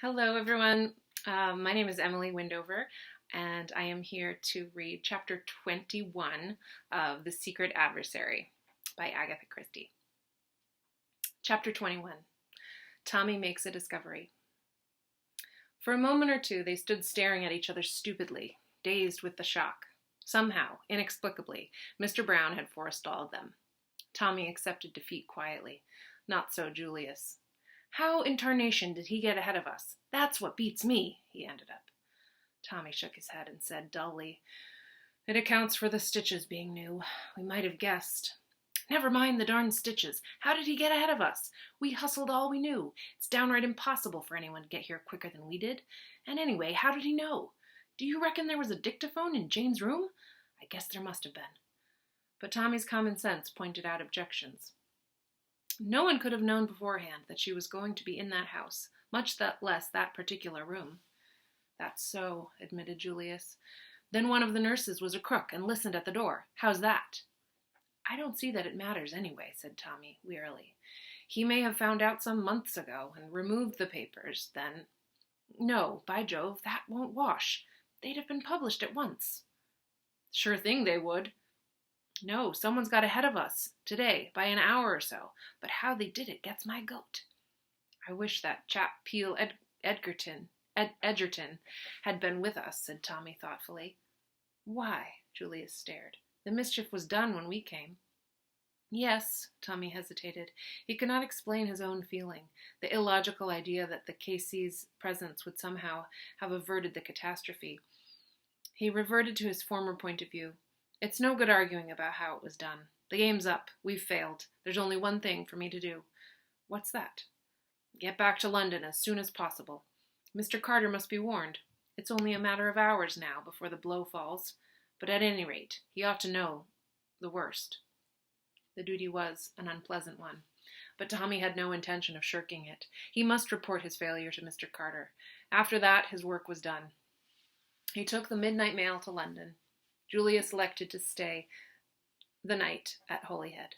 Hello, everyone. My name is Emily Windover, and I am here to read chapter 21 of The Secret Adversary by Agatha Christie. Chapter 21. Tommy Makes a Discovery. For a moment or two, they stood staring at each other stupidly, dazed with the shock. Somehow, inexplicably, Mr. Brown had forestalled them. Tommy accepted defeat quietly. Not so Julius. How in tarnation did he get ahead of us? That's what beats me, he ended up. Tommy shook his head and said dully, "It accounts for the stitches being new. We might have guessed." "Never mind the darn stitches. How did he get ahead of us? We hustled all we knew. It's downright impossible for anyone to get here quicker than we did. And anyway, how did he know? Do you reckon there was a dictaphone in Jane's room? I guess there must have been." But Tommy's common sense pointed out objections. No one could have known beforehand that she was going to be in that house, much less that particular room. "That's so," admitted Julius. "Then one of the nurses was a crook and listened at the door. How's that?" "I don't see that it matters anyway," said Tommy wearily. "He may have found out some months ago and removed the papers, then—" "No, by Jove, that won't wash. They'd have been published at once." "Sure thing they would." "No, someone's got ahead of us, today, by an hour or so, but how they did it gets my goat." "I wish that chap Peel Edgerton had been with us," said Tommy thoughtfully. "Why?" Julius stared. "The mischief was done when we came." "Yes," Tommy hesitated. He could not explain his own feeling, the illogical idea that the K.C.'s presence would somehow have averted the catastrophe. He reverted to his former point of view. "It's no good arguing about how it was done. The game's up. We've failed. There's only one thing for me to do." "What's that?" "Get back to London as soon as possible. Mr. Carter must be warned. It's only a matter of hours now before the blow falls, but at any rate, he ought to know the worst." The duty was an unpleasant one, but Tommy had no intention of shirking it. He must report his failure to Mr. Carter. After that, his work was done. He took the midnight mail to London. Julius elected to stay the night at Holyhead.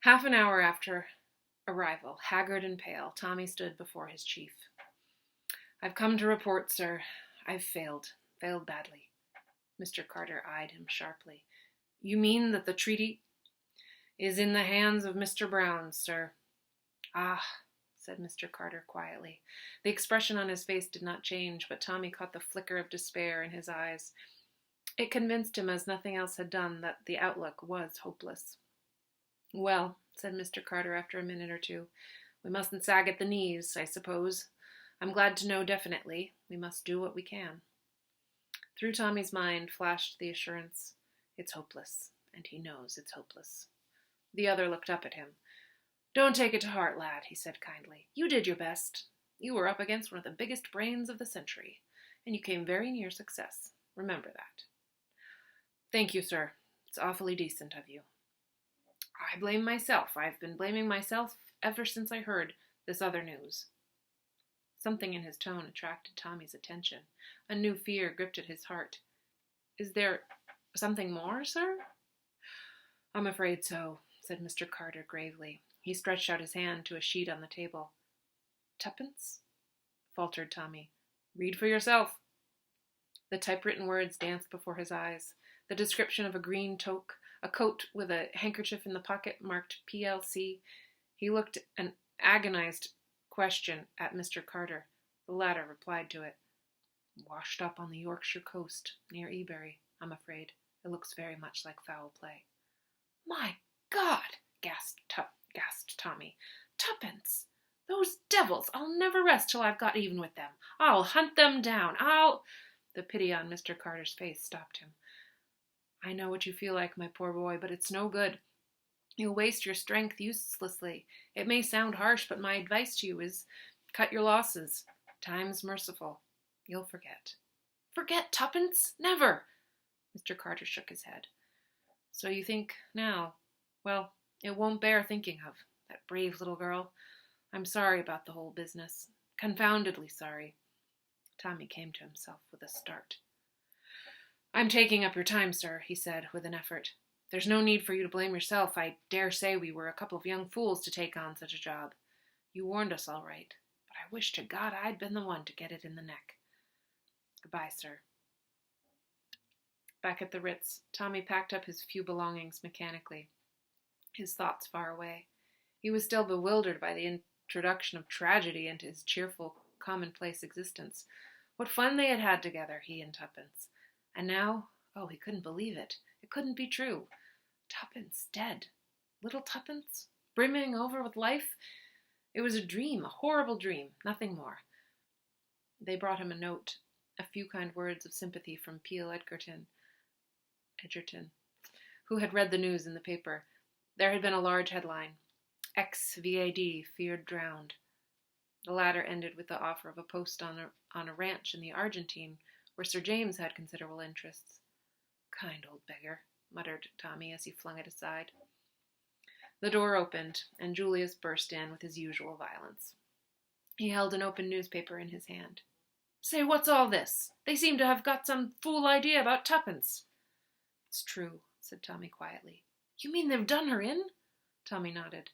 Half an hour after arrival, haggard and pale, Tommy stood before his chief. "I've come to report, sir. I've failed badly." Mr. Carter eyed him sharply. "You mean that the treaty is in the hands of Mr. Brown, sir?" "Ah," said Mr. Carter quietly. The expression on his face did not change, but Tommy caught the flicker of despair in his eyes. It convinced him, as nothing else had done, that the outlook was hopeless. "Well," said Mr. Carter after a minute or two, "we mustn't sag at the knees, I suppose. I'm glad to know definitely. We must do what we can." Through Tommy's mind flashed the assurance, "It's hopeless, and he knows it's hopeless." The other looked up at him. "Don't take it to heart, lad," he said kindly. "You did your best. You were up against one of the biggest brains of the century, and you came very near success. Remember that." "Thank you, sir. It's awfully decent of you." "I blame myself. I've been blaming myself ever since I heard this other news." Something in his tone attracted Tommy's attention. A new fear gripped at his heart. "Is there something more, sir?" "I'm afraid so," said Mr. Carter gravely. He stretched out his hand to a sheet on the table. "Tuppence?" faltered Tommy. "Read for yourself." The typewritten words danced before his eyes. The description of a green toque, a coat with a handkerchief in the pocket marked PLC. He looked an agonized question at Mr. Carter. The latter replied to it. "Washed up on the Yorkshire coast, near Ebury, I'm afraid. It looks very much like foul play." "My God!" gasped Tommy. "Tuppence! Those devils! I'll never rest till I've got even with them. I'll hunt them down. The pity on Mr. Carter's face stopped him. "I know what you feel like, my poor boy, but it's no good. You'll waste your strength uselessly. It may sound harsh, but my advice to you is cut your losses. Time's merciful. You'll forget." "Forget Tuppence? Never!" Mr. Carter shook his head. "So you think now? Well, it won't bear thinking of. That brave little girl. I'm sorry about the whole business. Confoundedly sorry." Tommy came to himself with a start. "I'm taking up your time, sir," he said with an effort. "There's no need for you to blame yourself. I dare say we were a couple of young fools to take on such a job. You warned us all right, but I wish to God I'd been the one to get it in the neck. Goodbye, sir. Back at the Ritz, Tommy packed up his few belongings mechanically, his thoughts far away. He was still bewildered by the introduction of tragedy into his cheerful, commonplace existence. What fun they had had together, he and Tuppence. And now, oh, he couldn't believe it. It couldn't be true. Tuppence dead. Little Tuppence, brimming over with life. It was a dream, a horrible dream, nothing more. They brought him a note, a few kind words of sympathy from Peel Edgerton, who had read the news in the paper. There had been a large headline, "Ex-VAD feared drowned." The latter ended with the offer of a post on a ranch in the Argentine, where Sir James had considerable interests. "Kind old beggar," muttered Tommy as he flung it aside. The door opened, and Julius burst in with his usual violence. He held an open newspaper in his hand. "Say, what's all this? They seem to have got some fool idea about Tuppence." "It's true," said Tommy quietly. "You mean they've done her in?" Tommy nodded.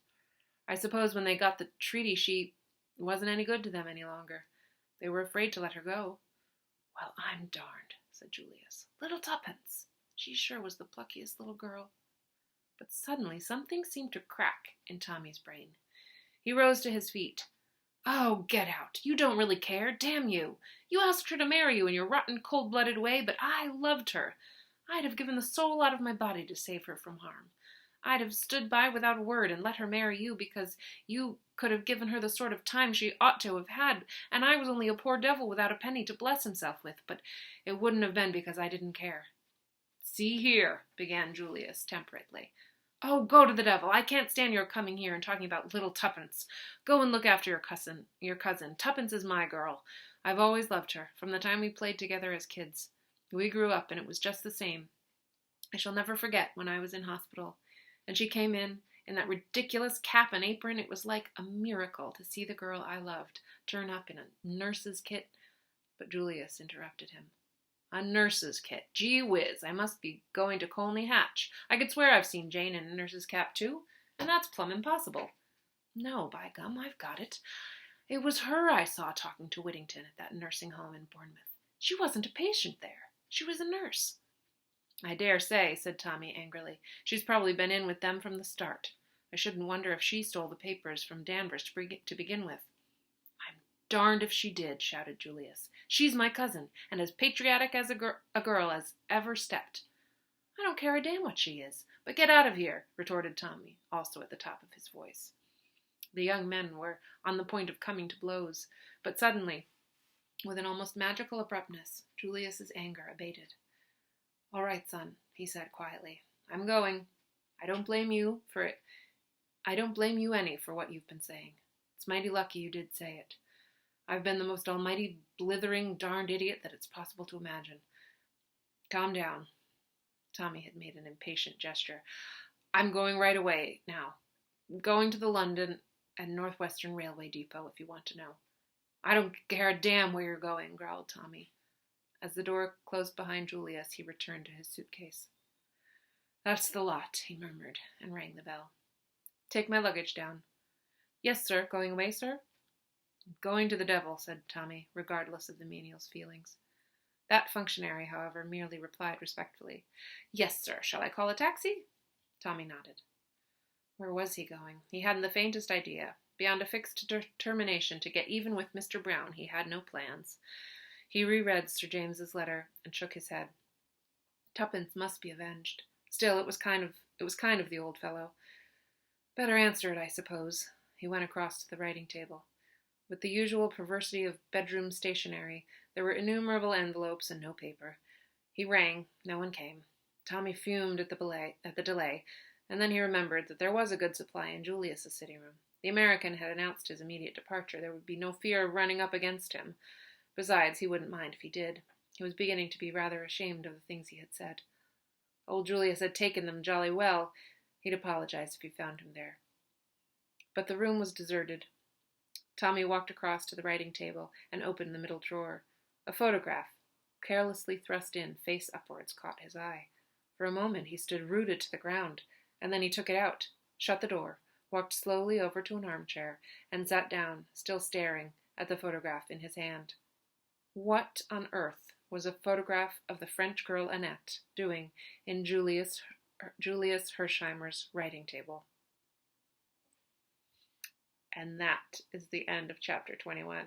"I suppose when they got the treaty she wasn't any good to them any longer. They were afraid to let her go." "Well, I'm darned," said Julius. "Little Tuppence. She sure was the pluckiest little girl." But suddenly something seemed to crack in Tommy's brain. He rose to his feet. "Oh, get out. You don't really care. Damn you. You asked her to marry you in your rotten, cold-blooded way, but I loved her. I'd have given the soul out of my body to save her from harm. I'd have stood by without a word and let her marry you because you could have given her the sort of time she ought to have had, and I was only a poor devil without a penny to bless himself with, but it wouldn't have been because I didn't care." "See here," began Julius temperately. "Oh, go to the devil. I can't stand your coming here and talking about little Tuppence. Go and look after your cousin. Tuppence is my girl. I've always loved her, from the time we played together as kids. We grew up, and it was just the same. I shall never forget when I was in hospital, and she came in that ridiculous cap and apron. It was like a miracle to see the girl I loved turn up in a nurse's kit." But Julius interrupted him. "A nurse's kit. Gee whiz, I must be going to Colney Hatch. I could swear I've seen Jane in a nurse's cap, too. And that's plumb impossible." "No, by gum, I've got it. It was her I saw talking to Whittington at that nursing home in Bournemouth. She wasn't a patient there. She was a nurse." "I dare say," said Tommy angrily. "She's probably been in with them from the start. I shouldn't wonder if she stole the papers from Danvers to begin with." "I'm darned if she did," shouted Julius. "She's my cousin, and as patriotic as a girl as ever stepped." "I don't care a damn what she is. But get out of here," retorted Tommy, also at the top of his voice. The young men were on the point of coming to blows, but suddenly, with an almost magical abruptness, Julius's anger abated. "All right, son," he said quietly. "I'm going. I don't blame you any for what you've been saying. It's mighty lucky you did say it. I've been the most almighty blithering darned idiot that it's possible to imagine. Calm down." Tommy had made an impatient gesture. "I'm going right away now. Going to the London and Northwestern Railway Depot, if you want to know." "I don't care a damn where you're going," growled Tommy. As the door closed behind Julius, he returned to his suitcase. "That's the lot," he murmured, and rang the bell. "Take my luggage down." "Yes, sir. Going away, sir?" "Going to the devil," said Tommy, regardless of the menial's feelings. That functionary, however, merely replied respectfully, "Yes, sir. Shall I call a taxi?" Tommy nodded. Where was he going? He hadn't the faintest idea. Beyond a fixed determination to get even with Mr. Brown, he had no plans. He reread Sir James's letter and shook his head. Tuppence must be avenged. Still, it was kind of the old fellow. Better answer it, I suppose. He went across to the writing table. With the usual perversity of bedroom stationery, there were innumerable envelopes and no paper. He rang. No one came. Tommy fumed at the delay, and then he remembered that there was a good supply in Julius's sitting room. The American had announced his immediate departure. There would be no fear of running up against him. Besides, he wouldn't mind if he did. He was beginning to be rather ashamed of the things he had said. Old Julius had taken them jolly well. He'd apologize if he found him there. But the room was deserted. Tommy walked across to the writing table and opened the middle drawer. A photograph, carelessly thrust in, face upwards, caught his eye. For a moment he stood rooted to the ground, and then he took it out, shut the door, walked slowly over to an armchair, and sat down, still staring, at the photograph in his hand. What on earth was a photograph of the French girl Annette doing in Julius Hersheimer's writing table? And that is the end of chapter 21.